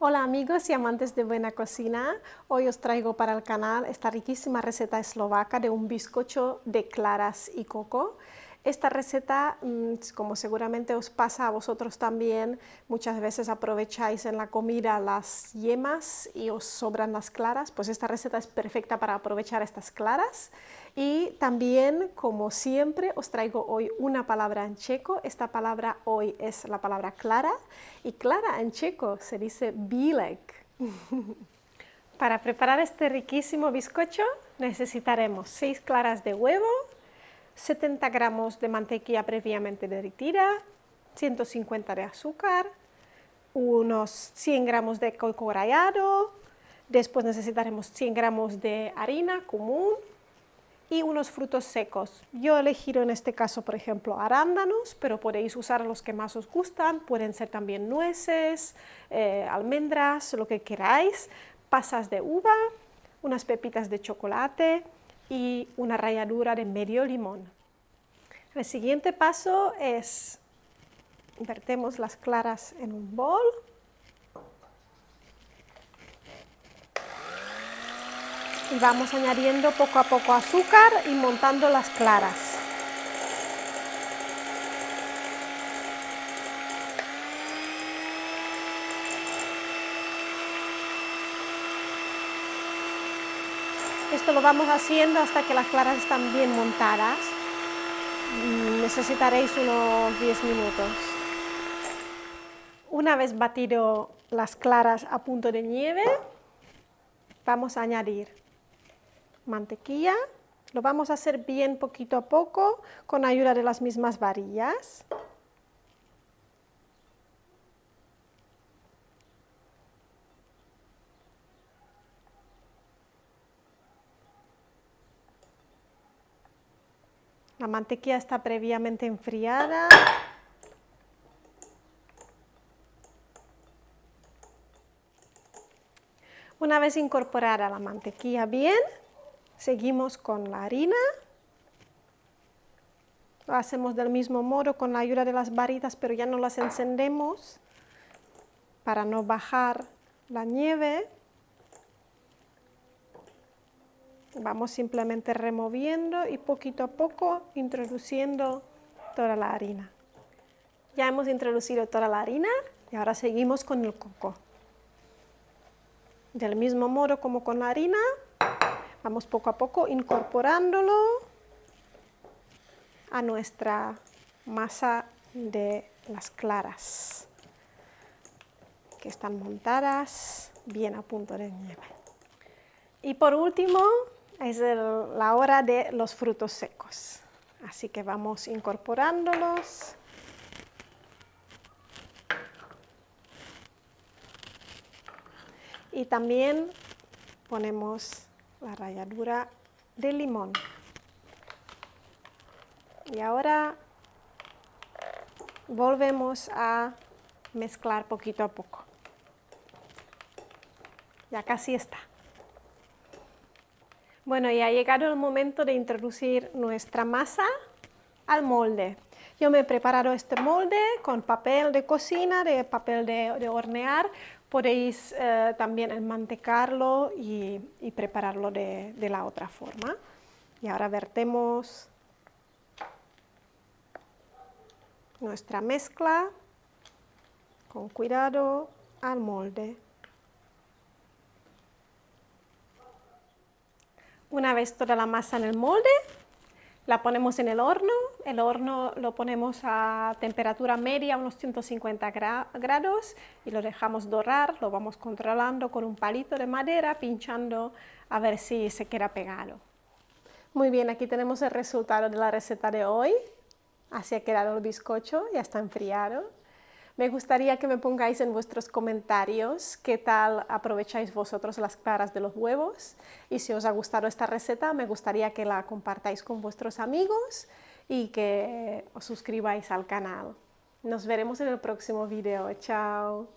Hola amigos y amantes de buena cocina, hoy os traigo para el canal esta riquísima receta eslovaca de un bizcocho de claras y coco. Esta receta, como seguramente os pasa a vosotros también, muchas veces aprovecháis en la comida las yemas y os sobran las claras, pues esta receta es perfecta para aprovechar estas claras. Y también, como siempre, os traigo hoy una palabra en checo. Esta palabra hoy es la palabra clara, y clara en checo se dice bílek. Para preparar este riquísimo bizcocho necesitaremos 6 claras de huevo, 70 gramos de mantequilla previamente derretida, 150 de azúcar, unos 100 gramos de coco rallado, después necesitaremos 100 gramos de harina común y unos frutos secos. Yo he elegido en este caso, por ejemplo, arándanos, pero podéis usar los que más os gustan, pueden ser también nueces, almendras, lo que queráis, pasas de uva, unas pepitas de chocolate y una ralladura de medio limón. El siguiente paso es, vertemos las claras en un bol. Y vamos añadiendo poco a poco azúcar y montando las claras. Esto lo vamos haciendo hasta que las claras están bien montadas. Necesitaréis unos 10 minutos. Una vez batido las claras a punto de nieve, vamos a añadir mantequilla. Lo vamos a hacer bien poquito a poco con ayuda de las mismas varillas. La mantequilla está previamente enfriada. Una vez incorporada la mantequilla bien, seguimos con la harina. Lo hacemos del mismo modo con la ayuda de las varitas, pero ya no las encendemos para no bajar la nieve. Vamos simplemente removiendo y poquito a poco introduciendo toda la harina. Ya hemos introducido toda la harina y ahora seguimos con el coco. Del mismo modo como con la harina, vamos poco a poco incorporándolo a nuestra masa de las claras, que están montadas bien a punto de nieve. Y por último, es la hora de los frutos secos. Así que vamos incorporándolos. Y también ponemos la ralladura de limón. Y ahora volvemos a mezclar poquito a poco. Ya casi está. Bueno, y ha llegado el momento de introducir nuestra masa al molde. Yo me he preparado este molde con papel de cocina, de papel de hornear. Podéis también enmantecarlo y prepararlo de la otra forma. Y ahora vertemos nuestra mezcla con cuidado al molde. Una vez toda la masa en el molde, la ponemos en el horno lo ponemos a temperatura media, unos 150 grados, y lo dejamos dorar, lo vamos controlando con un palito de madera, pinchando a ver si se queda pegado. Muy bien, aquí tenemos el resultado de la receta de hoy. Así ha quedado el bizcocho, ya está enfriado. Me gustaría que me pongáis en vuestros comentarios qué tal aprovecháis vosotros las claras de los huevos, y si os ha gustado esta receta me gustaría que la compartáis con vuestros amigos y que os suscribáis al canal. Nos veremos en el próximo video. Chao.